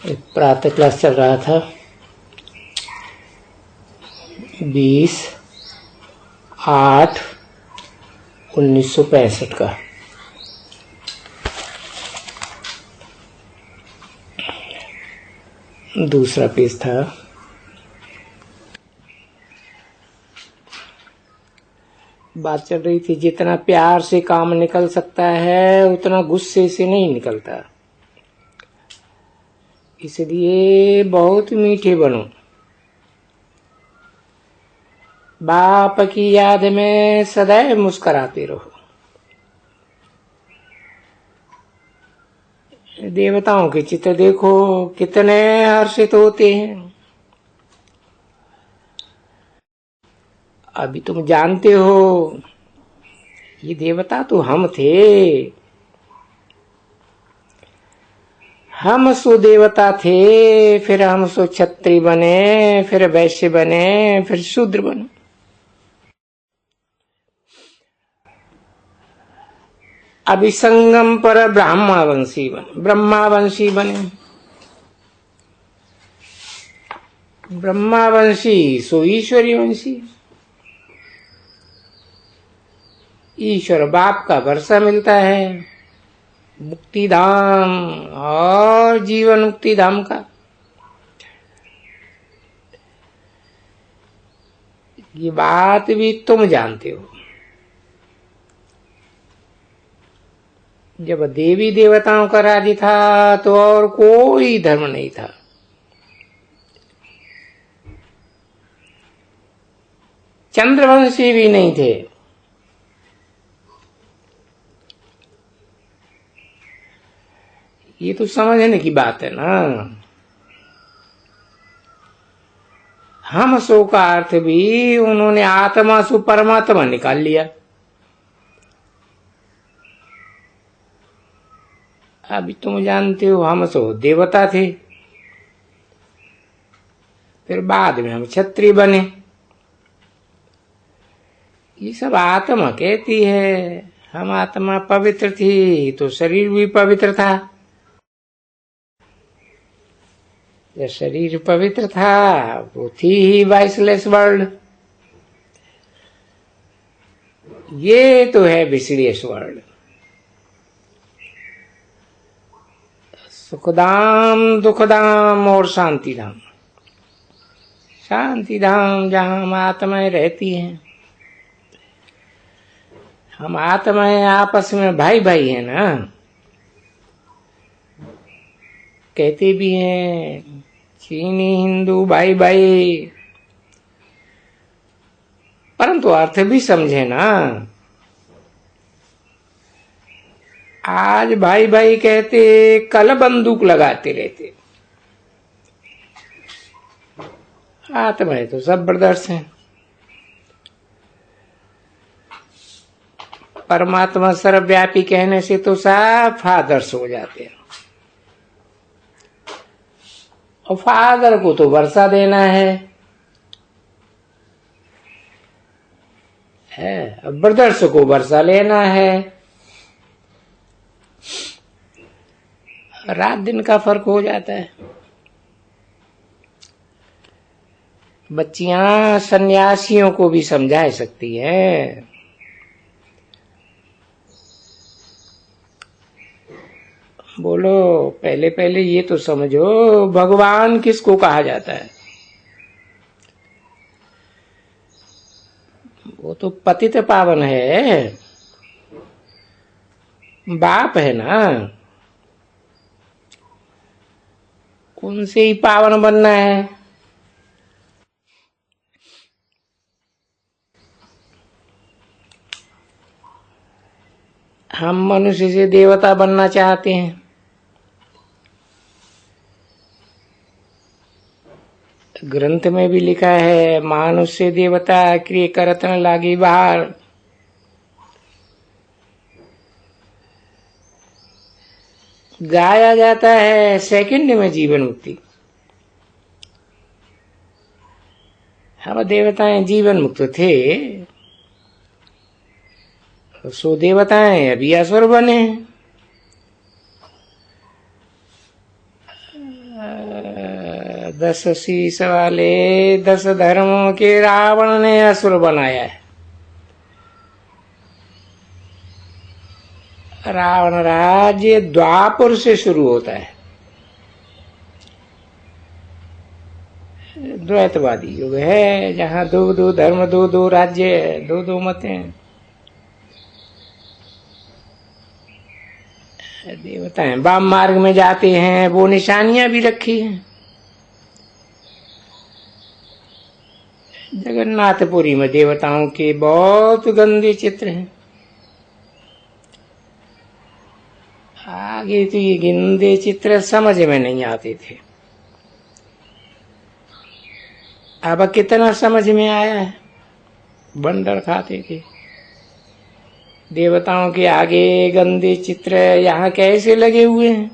एक प्रातः क्लास चल रहा था 20/8/1965 का। दूसरा पेज था। बात चल रही थी जितना प्यार से काम निकल सकता है उतना गुस्से से नहीं निकलता, इसलिए बहुत मीठे बनो। बाप की याद में सदैव मुस्कुराते रहो। देवताओं के चित्र देखो कितने हर्षित होते हैं। अभी तुम जानते हो ये देवता तो हम थे। हम सो देवता थे, फिर हम सो क्षत्रिय बने, फिर वैश्य बने, फिर शूद्र बने। अभी संगम पर ब्रह्मावंशी बने। ब्रह्मावंशी सो ईश्वरी वंशी। ईश्वर बाप का वर्षा मिलता है, मुक्ति धाम और जीवन मुक्ति धाम का। ये बात भी तुम जानते हो। जब देवी देवताओं का राज्य था तो और कोई धर्म नहीं था। चंद्रवंशी भी नहीं थे। ये तो समझने की बात है ना। हम सो का अर्थ भी उन्होंने आत्मा सु परमात्मा निकाल लिया। अभी तुम जानते हो हम सो देवता थे, फिर बाद में हम क्षत्रिय बने। ये सब आत्मा कहती है। हम आत्मा पवित्र थी तो शरीर भी पवित्र था। जब शरीर पवित्र था वो थी ही वाइसलेस वर्ल्ड। ये तो है विश्लेष वर्ल्ड। सुखधाम दुखधाम और शांतिधाम। शांतिधाम जहां हम आत्माएं रहती हैं। हम आत्माएं आपस में भाई भाई है ना। कहते भी हैं चीनी हिंदू भाई भाई, परंतु अर्थ भी समझे ना। आज भाई भाई कहते कल बंदूक लगाते रहते। आत्माएं तो सब ब्रदर्स हैं। परमात्मा सर्वव्यापी कहने से तो सब फादर्स हो जाते हैं। और फादर को तो वर्षा देना है। ब्रदर्स को वर्षा लेना है। रात दिन का फर्क हो जाता है। बच्चियां सन्यासियों को भी समझा सकती हैं। बोलो पहले पहले ये तो समझो भगवान किसको कहा जाता है। वो तो पतित पावन है, बाप है ना। उनसे ही पावन बनना है। हम मनुष्य से देवता बनना चाहते हैं। ग्रंथ में भी लिखा है मानुष से देवता क्रिय करत न लागी बाहर। गाया जाता है सेकंड में जीवन मुक्ति। हम देवताएं जीवन मुक्त थे, सो देवताएं अभी असुर बने। 10 शीश वाले 10 धर्मों के रावण ने असुर बनाया है। रावण राज्य द्वापर से शुरू होता है। द्वैतवादी युग है, जहां दो धर्म, दो राज्य, दो मतें। देवताएं वाम मार्ग में जाते हैं, वो निशानियां भी रखी हैं। जगन्नाथपुरी में देवताओं के बहुत गंदे चित्र हैं। आगे तो ये गंदे चित्र समझ में नहीं आते थे, अब कितना समझ में आया है। बंदर खाते थे देवताओं के आगे गंदे चित्र, यहाँ कैसे लगे हुए हैं।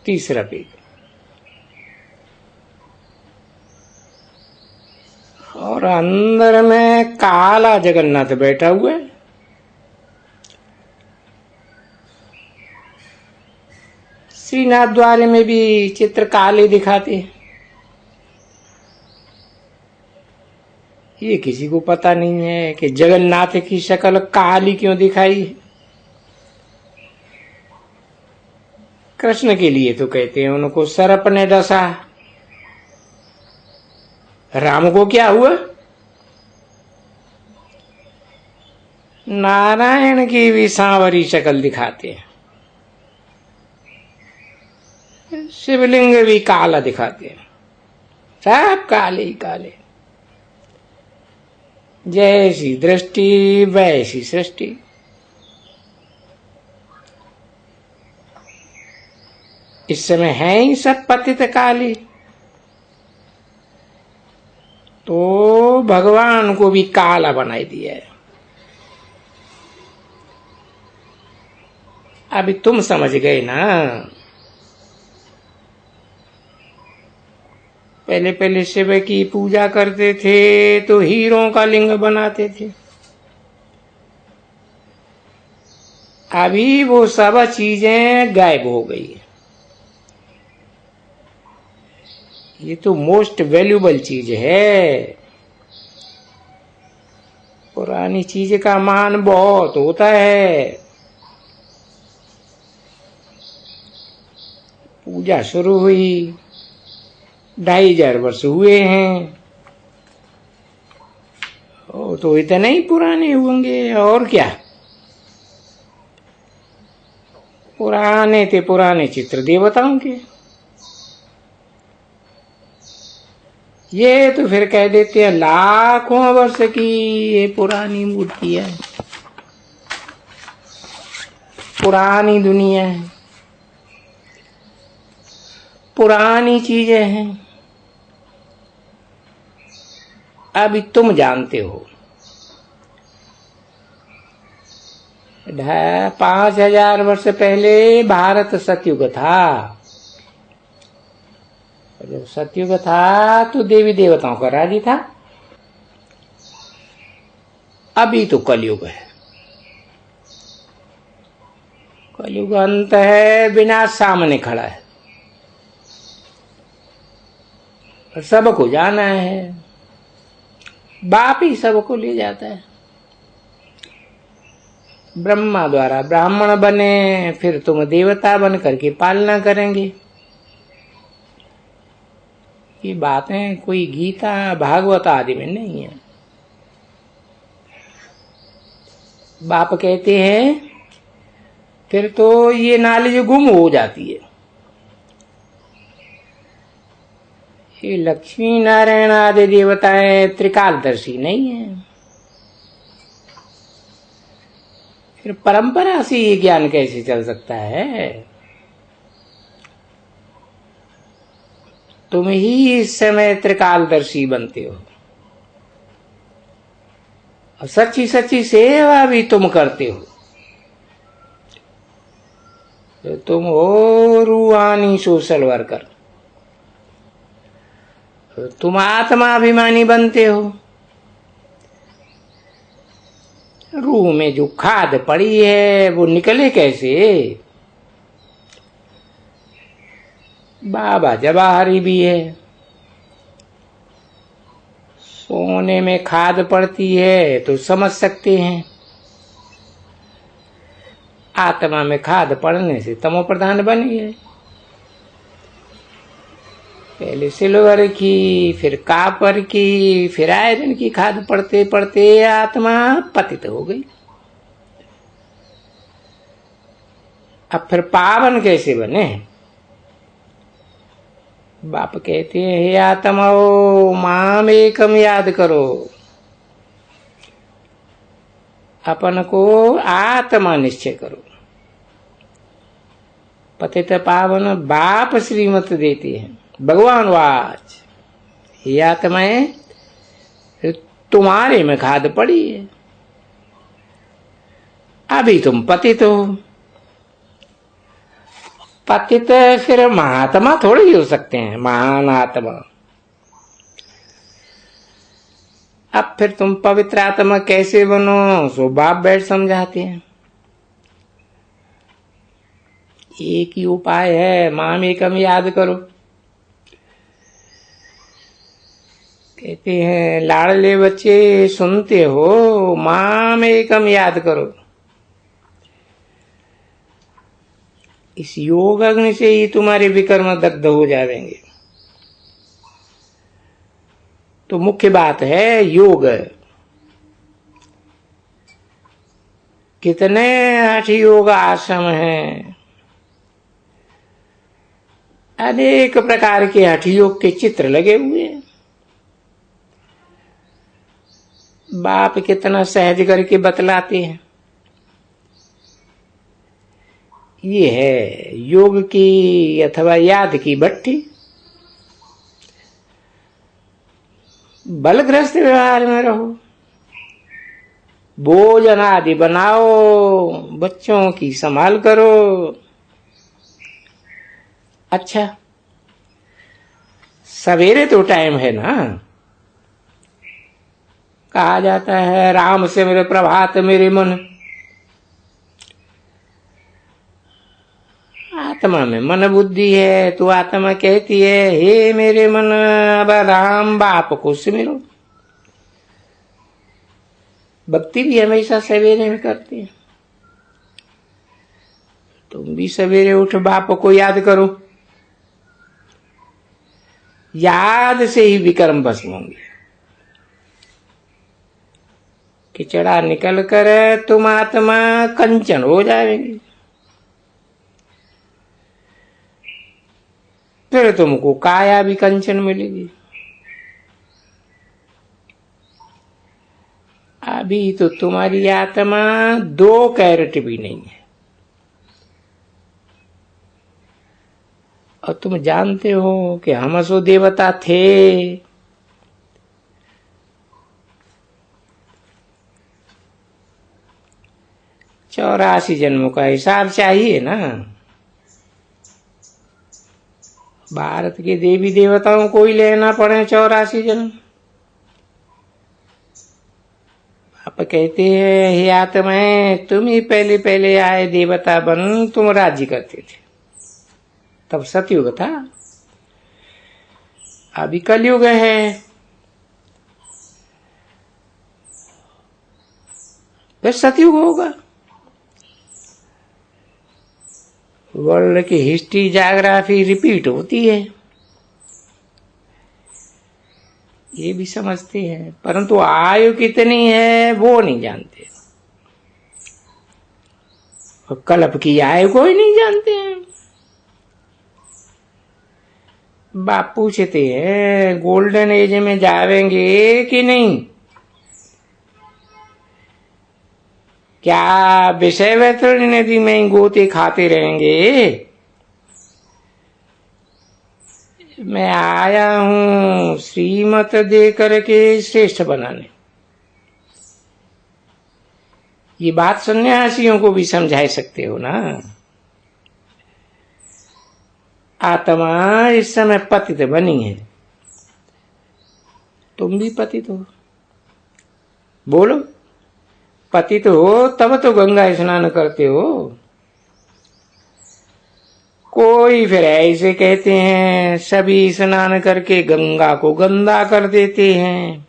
तीसरा पेज, और अंदर में काला जगन्नाथ बैठा हुआ है। श्रीनाथ द्वार में भी चित्र काले दिखाते हैं। ये किसी को पता नहीं है कि जगन्नाथ की शक्ल काली क्यों दिखाई है। कृष्ण के लिए तो कहते हैं उनको सर्प ने डसा। राम को क्या हुआ? नारायण की भी सांवरी शक्ल दिखाते हैं। शिवलिंग भी काला दिखाते हैं, सब काले ही काले। जैसी दृष्टि वैसी सृष्टि। इस समय है ही सब पतित काले, तो भगवान को भी काला बनाई दिया है। अभी तुम समझ गए ना। पहले पहले शिव की पूजा करते थे तो हीरों का लिंग बनाते थे। अभी वो सब चीजें गायब हो गई है। ये तो मोस्ट वैल्यूबल चीज है। पुरानी चीज का मान बहुत होता है। पूजा शुरू हुई 2500 वर्ष हुए हैं, तो इतने ही पुराने होंगे और क्या। पुराने थे पुराने चित्र देवताओं के। ये तो फिर कह देते हैं लाखों वर्ष की ये पुरानी मूर्ति है, पुरानी दुनिया है, पुरानी चीजें हैं। अभी तुम जानते हो 5000 वर्ष पहले भारत सतयुग था। जब सतयुग था तो देवी देवताओं का राज्य था। अभी तो कलयुग है। कलयुग अंत है, विनाश सामने खड़ा है। सबको जाना है, बाप ही सबको ले जाता है। ब्रह्मा द्वारा ब्राह्मण बने, फिर तुम देवता बन करके पालना करेंगे। ये बातें कोई गीता भागवत आदि में नहीं है। बाप कहते हैं फिर तो ये नॉलेज गुम हो जाती है। ये लक्ष्मी नारायण आदि देवताएं त्रिकालदर्शी नहीं है। फिर परंपरा से ये ज्ञान कैसे चल सकता है। तुम ही इस समय त्रिकालदर्शी बनते हो और सच्ची सच्ची सेवा भी तुम करते हो। तो तुम हो रूहानी सोशल वर्कर, तुम आत्माभिमानी बनते हो। रूह में जो खाद पड़ी है वो निकले कैसे? बाबा जवाहरी भी है। सोने में खाद पड़ती है तो समझ सकते हैं, आत्मा में खाद पड़ने से तमो प्रधान बनी है। पहले सिल्वर की, फिर कापर की, फिर आयरन की खाद पड़ते पड़ते आत्मा पतित हो गई। अब फिर पावन कैसे बने? बाप कहते हैं, हे आत्माओ माम एकम याद करो, अपन को आत्मा निश्चय करो। पतित पावन बाप श्रीमत देते हैं। भगवान वाच, हे आत्माएं तुम्हारे में खाद पड़ी है, अभी तुम पतित हो। पतित फिर महात्मा थोड़ी हो सकते हैं, महान आत्मा। अब फिर तुम पवित्र आत्मा कैसे बनो? सो बाप बैठ समझाते हैं। एक ही उपाय है, माम एकम याद करो। कहते हैं, लाडले बच्चे सुनते हो, माम एकम याद करो। इस योग अग्नि से ही तुम्हारे विकर्म दग्ध हो जाएंगे। तो मुख्य बात है योग। कितने हठ योग आश्रम हैं, अनेक प्रकार के हठ योग के चित्र लगे हुए हैं। बाप कितना सहज करके बतलाते हैं। ये है योग की अथवा याद की भट्टी। बलग्रस्त व्यवहार में रहो, भोजन आदि बनाओ, बच्चों की संभाल करो। अच्छा, सवेरे तो टाइम है ना। कहा जाता है, राम से मेरे प्रभात मेरे मन। आत्मा में मन बुद्धि है तो आत्मा कहती है, हे मेरे मन अब राम बाप को सिमरो। भक्ति भी हमेशा सवेरे में करती है। तुम भी सवेरे उठ बाप को याद करो। याद से ही विकर्म भस्म होंगे। किचड़ा निकल कर तुम आत्मा कंचन हो जाएंगे। फिर तुमको काया भी कंचन मिलेगी। अभी तो तुम्हारी आत्मा 2 कैरेट भी नहीं है। और तुम जानते हो कि हम असो देवता थे। 84 जन्मों का हिसाब चाहिए ना। भारत के देवी देवताओं को ही लेना पड़े 84 जन्म। आप कहते हैं, हे आत्माएं तुम ही पहले पहले आए देवता बन, तुम राज्य करते थे। तब सतयुग था, अभी कलयुग है। फिर सतयुग होगा। वर्ल्ड की हिस्ट्री जाग्राफी रिपीट होती है, ये भी समझते हैं, परंतु आयु कितनी है वो नहीं जानते। और कल्प की आयु को ही नहीं जानते हैं। बाप पूछते हैं, गोल्डन एज में जावेंगे कि नहीं? क्या विषय वैतरणी नदी में गोते खाते रहेंगे? मैं आया हूं श्रीमत दे करके श्रेष्ठ बनाने। ये बात सन्यासियों को भी समझा सकते हो ना। आत्मा इस समय पतित बनी है, तुम भी पतित हो। बोलो, पतित हो तब तो गंगा स्नान करते हो। कोई फिर ऐसे कहते हैं सभी स्नान करके गंगा को गंदा कर देते हैं,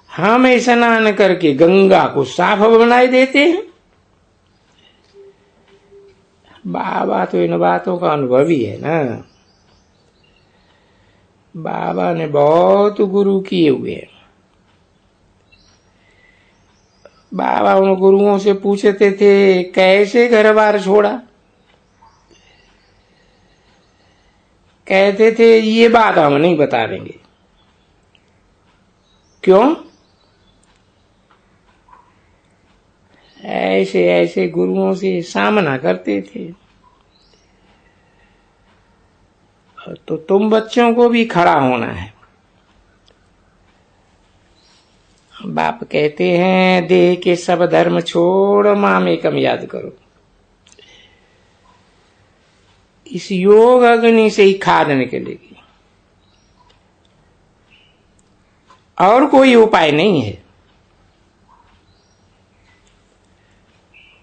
हम स्नान करके गंगा को साफ बनाए देते हैं। बाबा तो इन बातों का अनुभवी है ना। बाबा ने बहुत गुरु किए हुए हैं। बाबा उन गुरुओं से पूछते थे कैसे घर बार छोड़ा, कहते थे ये बात हम नहीं बता देंगे। क्यों? ऐसे ऐसे गुरुओं से सामना करते थे। तो तुम बच्चों को भी खड़ा होना है। बाप कहते हैं देह के सब धर्म छोड़ मामेकम याद करो। इस योग अग्नि से ही खाद निकलेगी, और कोई उपाय नहीं है।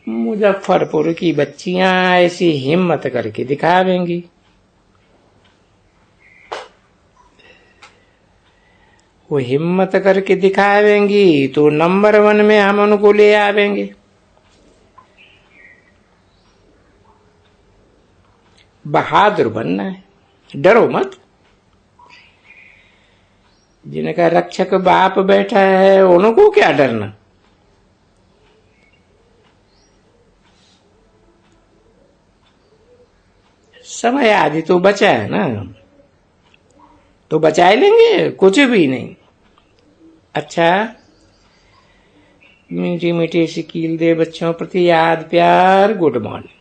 मुजफ्फरपुर की बच्चियां ऐसी हिम्मत करके दिखावेंगी। वो हिम्मत करके दिखावेंगी तो नंबर 1 में हम उनको ले आवेंगे। बहादुर बनना है, डरो मत। जिनका रक्षक बाप बैठा है उनको क्या डरना। समय आदि तो बचा है ना, तो बचा लेंगे, कुछ भी नहीं। अच्छा, मीठी मीठी सी कील दे बच्चों प्रति याद प्यार, गुड मॉर्निंग।